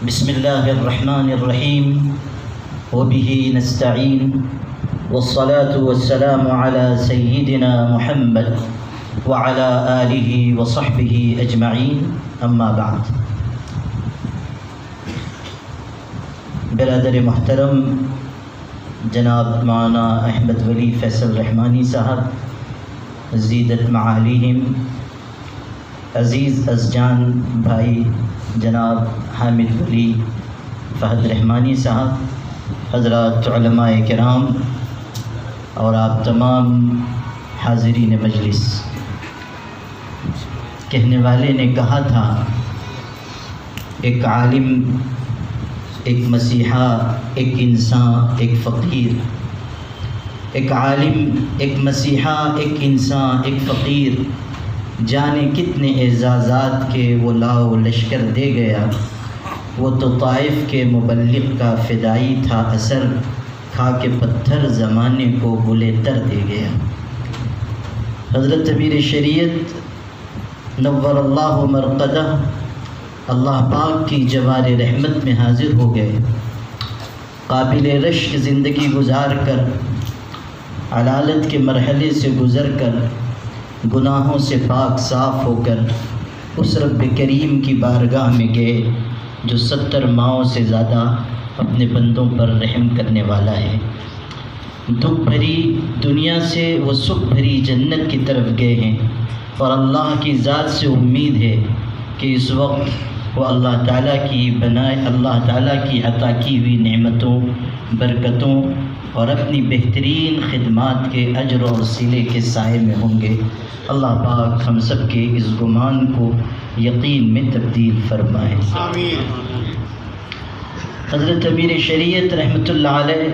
بسم اللہ الرحمن الرحیم وبہ نستعین والصلاة والسلام علی سیدنا محمد وعلی آلہ وصحبہ اجمعین اما بعد۔ برادر محترم جناب مولانا احمد ولی فیصل رحمانی صاحب زیدت معالیہم، عزیز ازجان بھائی جناب حامد ولی فہد رحمانی صاحب، حضرات علماء کرام اور آپ تمام حاضرین مجلس، کہنے والے نے کہا تھا ایک عالم، ایک مسیحا، ایک انسان، ایک فقیر، ایک عالم، ایک مسیحا، ایک انسان، ایک فقیر، جانے کتنے اعزازات کے وہ لاؤ لشکر دے گیا۔ وہ تو طائف کے مبلغ کا فدائی تھا اثر، کھا کے پتھر زمانے کو گلے تر دے گیا۔ حضرت امیر شریعت نور اللہ مرقدہ اللہ پاک کی جوار رحمت میں حاضر ہو گئے۔ قابل رشک زندگی گزار کر، علالت کے مرحلے سے گزر کر، گناہوں سے پاک صاف ہو کر اس رب کریم کی بارگاہ میں گئے جو 70 ماؤں سے زیادہ اپنے بندوں پر رحم کرنے والا ہے۔ دکھ بھری دنیا سے وہ سکھ بھری جنت کی طرف گئے ہیں، اور اللہ کی ذات سے امید ہے کہ اس وقت وہ اللہ تعالیٰ کی عطا کی ہوئی نعمتوں، برکتوں اور اپنی بہترین خدمات کے اجر اور صلے کے سائے میں ہوں گے۔ اللہ پاک ہم سب کے اس گمان کو یقین میں تبدیل فرمائے۔ آمین۔ حضرت امیر شریعت رحمۃ اللہ علیہ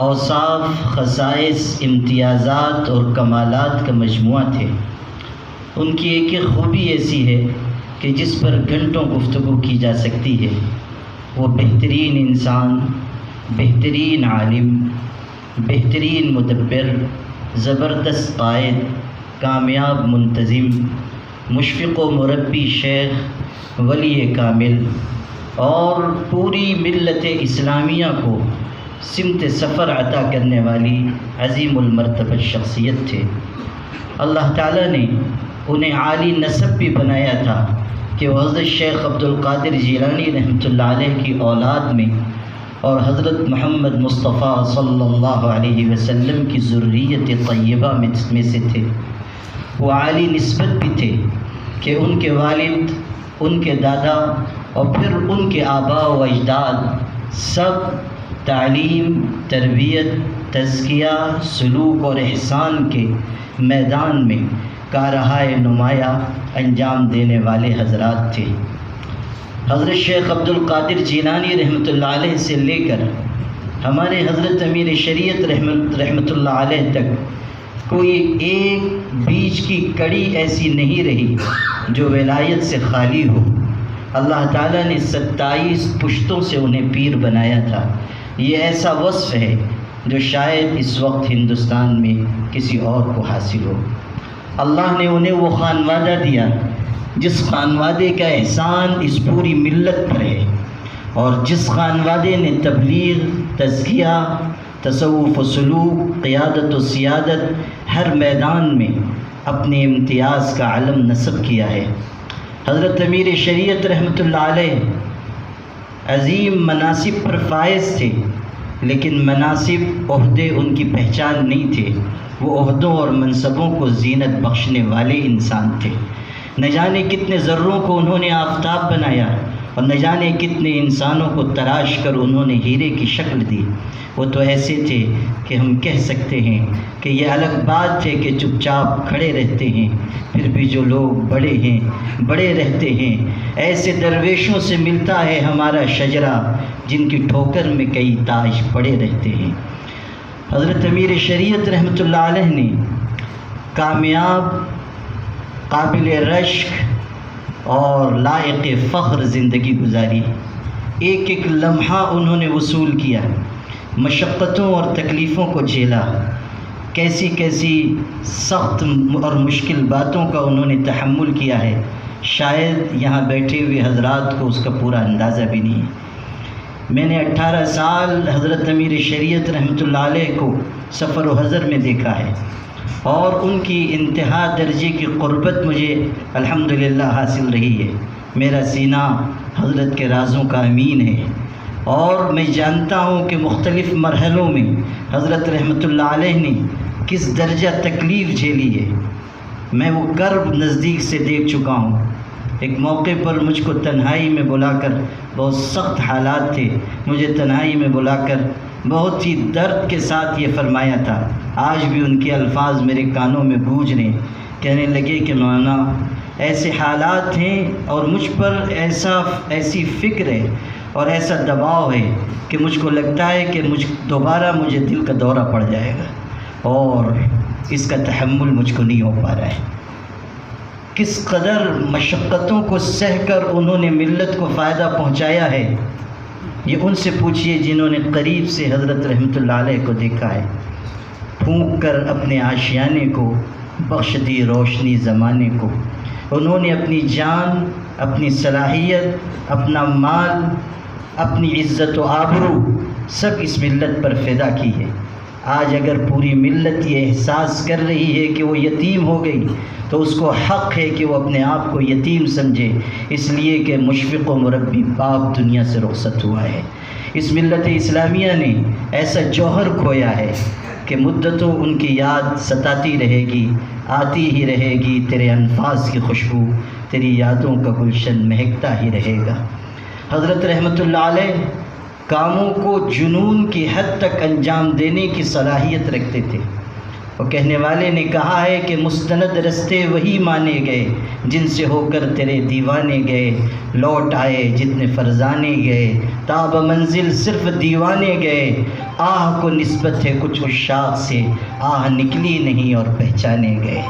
اوصاف، خصائص، امتیازات اور کمالات کا مجموعہ تھے۔ ان کی ایک ایک خوبی ایسی ہے کہ جس پر گھنٹوں گفتگو کی جا سکتی ہے۔ وہ بہترین انسان، بہترین عالم، بہترین مدبر، زبردست قائد، کامیاب منتظم، مشفق و مربی شیخ، ولی کامل اور پوری ملت اسلامیہ کو سمت سفر عطا کرنے والی عظیم المرتبہ شخصیت تھے۔ اللہ تعالیٰ نے انہیں عالی نسب بھی بنایا تھا کہ وہ حضرت شیخ عبد القادر جیلانی رحمۃ اللہ علیہ کی اولاد میں اور حضرت محمد مصطفیٰ صلی اللہ علیہ وسلم کی ذریت طیبہ میں سے تھے۔ وہ عالی نسبت بھی تھے کہ ان کے والد، ان کے دادا اور پھر ان کے آباء و اجداد سب تعلیم، تربیت، تزکیہ، سلوک اور احسان کے میدان میں کارہائے نمایاں انجام دینے والے حضرات تھے۔ حضرت شیخ عبد القادر جیلانی رحمۃ اللہ علیہ سے لے کر ہمارے حضرت امیر شریعت رحمۃ اللہ علیہ تک کوئی ایک بیچ کی کڑی ایسی نہیں رہی جو ولایت سے خالی ہو۔ اللہ تعالیٰ نے 27 پشتوں سے انہیں پیر بنایا تھا۔ یہ ایسا وصف ہے جو شاید اس وقت ہندوستان میں کسی اور کو حاصل ہو۔ اللہ نے انہیں وہ خانوادہ دیا جس خانوادے کا احسان اس پوری ملت پر ہے، اور جس خانوادے نے تبلیغ، تزکیہ، تصوف و سلوک، قیادت و سیادت ہر میدان میں اپنے امتیاز کا علم نصب کیا ہے۔ حضرت امیر شریعت رحمۃ اللہ علیہ عظیم مناصب پر فائز تھے، لیکن مناصب، عہدے ان کی پہچان نہیں تھے۔ وہ عہدوں اور منصبوں کو زینت بخشنے والے انسان تھے۔ نہ جانے کتنے ذروں کو انہوں نے آفتاب بنایا، اور نہ جانے کتنے انسانوں کو تراش کر انہوں نے ہیرے کی شکل دی۔ وہ تو ایسے تھے کہ ہم کہہ سکتے ہیں کہ یہ الگ بات ہے کہ چپ چاپ کھڑے رہتے ہیں، پھر بھی جو لوگ بڑے ہیں بڑے رہتے ہیں۔ ایسے درویشوں سے ملتا ہے ہمارا شجرہ جن کی ٹھوکر میں کئی تاج پڑے رہتے ہیں۔ حضرت امیر شریعت رحمۃ اللہ علیہ نے کامیاب، قابل رشک اور لائق فخر زندگی گزاری۔ ایک ایک لمحہ انہوں نے وصول کیا، مشقتوں اور تکلیفوں کو جھیلا، کیسی کیسی سخت اور مشکل باتوں کا انہوں نے تحمل کیا ہے، شاید یہاں بیٹھے ہوئے حضرات کو اس کا پورا اندازہ بھی نہیں ہے۔ میں نے 18 سال حضرت امیر شریعت رحمۃ اللہ علیہ کو سفر و حضر میں دیکھا ہے، اور ان کی انتہا درجے کی قربت مجھے الحمدللہ حاصل رہی ہے۔ میرا سینہ حضرت کے رازوں کا امین ہے، اور میں جانتا ہوں کہ مختلف مرحلوں میں حضرت رحمۃ اللہ علیہ نے کس درجہ تکلیف جھیلی ہے۔ میں وہ کرب نزدیک سے دیکھ چکا ہوں۔ ایک موقع پر مجھ کو تنہائی میں بلا کر، بہت سخت حالات تھے، مجھے تنہائی میں بلا کر بہت ہی درد کے ساتھ یہ فرمایا تھا، آج بھی ان کے الفاظ میرے کانوں میں گونج رہے۔ کہنے لگے کہ مولانا ایسے حالات ہیں اور مجھ پر ایسی فکر ہے اور ایسا دباؤ ہے کہ مجھ کو لگتا ہے کہ دوبارہ مجھے دل کا دورہ پڑ جائے گا، اور اس کا تحمل مجھ کو نہیں ہو پا رہا ہے۔ کس قدر مشقتوں کو سہ کر انہوں نے ملت کو فائدہ پہنچایا ہے، یہ ان سے پوچھئے جنہوں نے قریب سے حضرت رحمۃ اللہ علیہ کو دیکھا ہے۔ پھونک کر اپنے آشیانے کو بخش دی روشنی زمانے کو، انہوں نے اپنی جان، اپنی صلاحیت، اپنا مال، اپنی عزت و آبرو سب اس ملت پر فدا کی ہے۔ آج اگر پوری ملت یہ احساس کر رہی ہے کہ وہ یتیم ہو گئی، تو اس کو حق ہے کہ وہ اپنے آپ کو یتیم سمجھے، اس لیے کہ مشفق و مربی باپ دنیا سے رخصت ہوا ہے۔ اس ملت اسلامیہ نے ایسا جوہر کھویا ہے کہ مدتوں ان کی یاد ستاتی رہے گی، آتی ہی رہے گی، تیرے الفاظ کی خوشبو، تیری یادوں کا گلشن مہکتا ہی رہے گا۔ حضرت رحمۃ اللہ علیہ کاموں کو جنون کی حد تک انجام دینے کی صلاحیت رکھتے تھے۔ اور کہنے والے نے کہا ہے کہ مستند رستے وہی مانے گئے جن سے ہو کر تیرے دیوانے گئے، لوٹ آئے جتنے فرزانے گئے، تاب منزل صرف دیوانے گئے، آہ کو نسبت ہے کچھ عشاق سے، آہ نکلی نہیں اور پہچانے گئے۔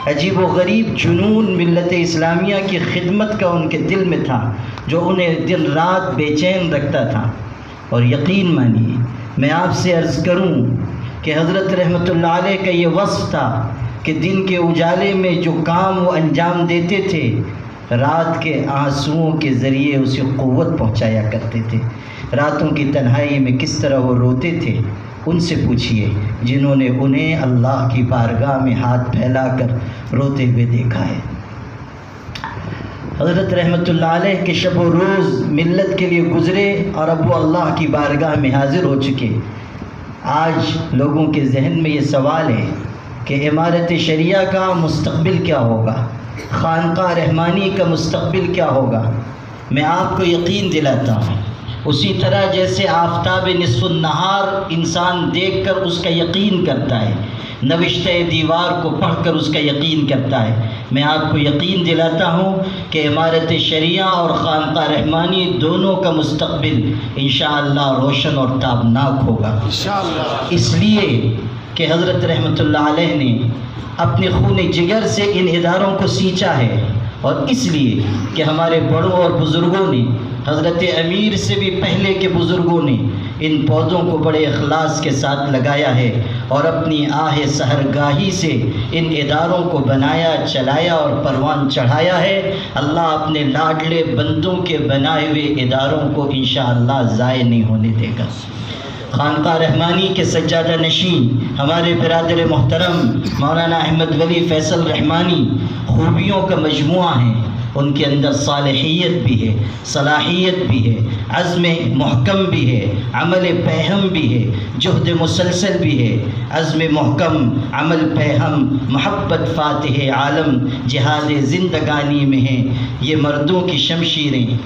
عجیب و غریب جنون ملت اسلامیہ کی خدمت کا ان کے دل میں تھا، جو انہیں دن رات بے چین رکھتا تھا۔ اور یقین مانیے، میں آپ سے عرض کروں کہ حضرت رحمۃ اللہ علیہ کا یہ وصف تھا کہ دن کے اجالے میں جو کام وہ انجام دیتے تھے، رات کے آنسوؤں کے ذریعے اسے قوت پہنچایا کرتے تھے۔ راتوں کی تنہائی میں کس طرح وہ روتے تھے، ان سے پوچھئے جنہوں نے انہیں اللہ کی بارگاہ میں ہاتھ پھیلا کر روتے ہوئے دیکھا ہے۔ حضرت رحمۃ اللہ علیہ کے شب و روز ملت کے لیے گزرے، اور اب وہ اللہ کی بارگاہ میں حاضر ہو چکے۔ آج لوگوں کے ذہن میں یہ سوال ہے کہ امارت شریعہ کا مستقبل کیا ہوگا، خانقاہ رحمانی کا مستقبل کیا ہوگا۔ میں آپ کو یقین دلاتا ہوں، اسی طرح جیسے آفتاب نصف النہار انسان دیکھ کر اس کا یقین کرتا ہے، نوشتہ دیوار کو پڑھ کر اس کا یقین کرتا ہے، میں آپ کو یقین دلاتا ہوں کہ امارت شریعہ اور خانقاہ رحمانی دونوں کا مستقبل انشاءاللہ روشن اور تابناک ہوگا۔ اس لیے کہ حضرت رحمۃ اللہ علیہ نے اپنے خون جگر سے ان اداروں کو سینچا ہے، اور اس لیے کہ ہمارے بڑوں اور بزرگوں نے، حضرت امیر سے بھی پہلے کے بزرگوں نے ان پودوں کو بڑے اخلاص کے ساتھ لگایا ہے، اور اپنی آہ سحرگاہی سے ان اداروں کو بنایا، چلایا اور پروان چڑھایا ہے۔ اللہ اپنے لاڈلے بندوں کے بنائے ہوئے اداروں کو انشاءاللہ ضائع نہیں ہونے دے گا۔ خانقاہ رحمانی کے سجادہ نشین ہمارے برادر محترم مولانا احمد ولی فیصل رحمانی خوبیوں کا مجموعہ ہیں۔ ان کے اندر صالحیت بھی ہے، صلاحیت بھی ہے، عزم محکم بھی ہے، عمل پیہم بھی ہے، جہد مسلسل بھی ہے۔ عزم محکم، عمل پیہم، محبت فاتح عالم جہاد زندگانی میں ہیں یہ مردوں کی شمشیریں۔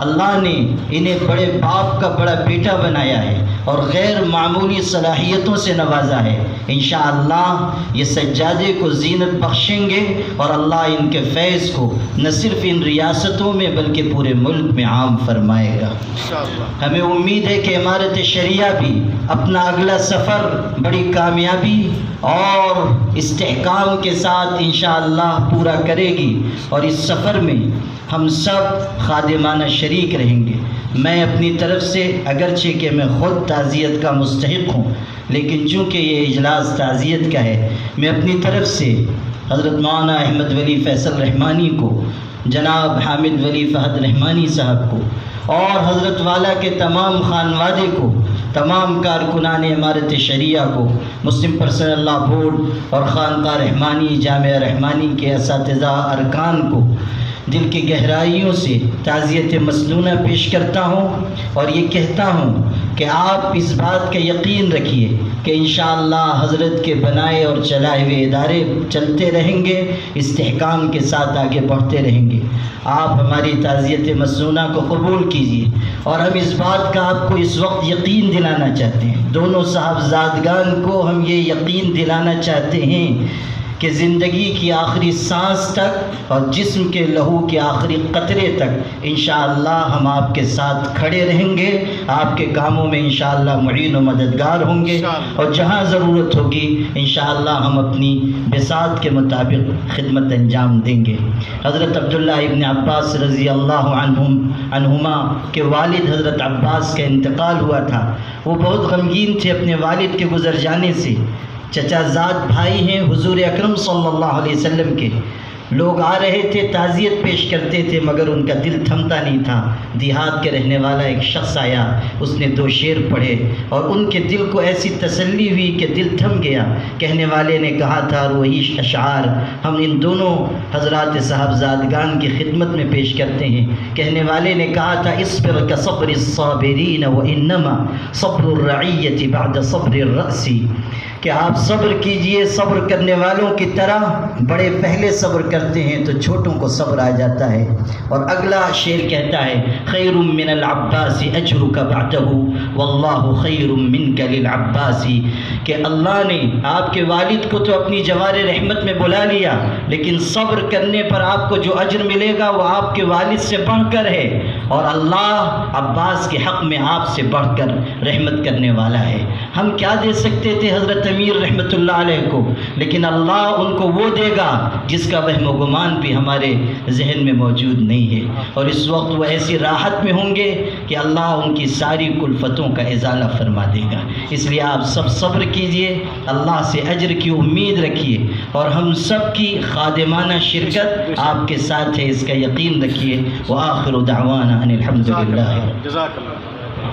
اللہ نے انہیں بڑے باپ کا بڑا بیٹا بنایا ہے اور غیر معمولی صلاحیتوں سے نوازا ہے۔ انشاءاللہ یہ سجادے کو زینت بخشیں گے، اور اللہ ان کے فیض کو نہ صرف ان ریاستوں میں بلکہ پورے ملک میں عام فرمائے گا۔ ہمیں امید ہے کہ امارت شریعہ بھی اپنا اگلا سفر بڑی کامیابی اور استحکام کے ساتھ انشاءاللہ پورا کرے گی، اور اس سفر میں ہم سب خادمانہ شریک رہیں گے۔ میں اپنی طرف سے، اگرچہ کہ میں خود تعزیت کا مستحق ہوں، لیکن چونکہ یہ اجلاس تعزیت کا ہے، میں اپنی طرف سے حضرت مولانا احمد ولی فیصل رحمانی کو جناب حامد ولی فہد رحمانی صاحب کو اور حضرت والا کے تمام خانوادے کو، تمام کارکنان امارت شریعہ کو، مسلم پرسنل لا بورڈ اور خانقاہ رحمانی جامعہ رحمانی کے اساتذہ ارکان کو دل کی گہرائیوں سے تعزیت مسنونہ پیش کرتا ہوں اور یہ کہتا ہوں کہ آپ اس بات کا یقین رکھیے کہ انشاءاللہ حضرت کے بنائے اور چلائے ہوئے ادارے چلتے رہیں گے، استحکام کے ساتھ آگے بڑھتے رہیں گے۔ آپ ہماری تعزیت مسنونہ کو قبول کیجیے اور ہم اس بات کا آپ کو اس وقت یقین دلانا چاہتے ہیں، دونوں صاحبزادگان کو ہم یہ یقین دلانا چاہتے ہیں کہ زندگی کی آخری سانس تک اور جسم کے لہو کے آخری قطرے تک انشاءاللہ ہم آپ کے ساتھ کھڑے رہیں گے، آپ کے کاموں میں انشاءاللہ معین و مددگار ہوں گے، اور جہاں ضرورت ہوگی انشاءاللہ ہم اپنی بساط کے مطابق خدمت انجام دیں گے۔ حضرت عبداللہ ابن عباس رضی اللہ عنہما کے والد حضرت عباس کا انتقال ہوا تھا۔ وہ بہت غمگین تھے اپنے والد کے گزر جانے سے۔ چچا زاد بھائی ہیں حضور اکرم صلی اللہ علیہ وسلم کے، لوگ آ رہے تھے، تعزیت پیش کرتے تھے، مگر ان کا دل تھمتا نہیں تھا۔ دیہات کے رہنے والا ایک شخص آیا، اس نے 2 شعر پڑھے اور ان کے دل کو ایسی تسلی ہوئی کہ دل تھم گیا۔ کہنے والے نے کہا تھا، اور وہی اشعار ہم ان دونوں حضرات صاحبزادگان کی خدمت میں پیش کرتے ہیں۔ کہنے والے نے کہا تھا، اصبر کصبر الصابرین وانما صبر الرعیۃ بعد صبر الرأس، کہ آپ صبر کیجئے صبر کرنے والوں کی طرح، بڑے پہلے صبر کرتے ہیں تو چھوٹوں کو صبر آ جاتا ہے۔ اور اگلا شعر کہتا ہے، خیر من العباس اجرک بعدہ واللہ خیر منک للعباس، کہ اللہ نے آپ کے والد کو تو اپنی جوار رحمت میں بلا لیا، لیکن صبر کرنے پر آپ کو جو اجر ملے گا وہ آپ کے والد سے بڑھ کر ہے، اور اللہ عباس کے حق میں آپ سے بڑھ کر رحمت کرنے والا ہے۔ ہم کیا دے سکتے تھے حضرت امیر رحمۃ اللہ علیہ کو، لیکن اللہ ان کو وہ دے گا جس کا وہم و گمان بھی ہمارے ذہن میں موجود نہیں ہے، اور اس وقت وہ ایسی راحت میں ہوں گے کہ اللہ ان کی ساری کلفتوں کا ازالہ فرما دے گا۔ اس لیے آپ سب صبر کیجئے، اللہ سے اجر کی امید رکھیے، اور ہم سب کی خادمانہ شرکت آپ کے ساتھ ہے، اس کا یقین رکھیے۔ وآخر دعوانا ان الحمد للہ۔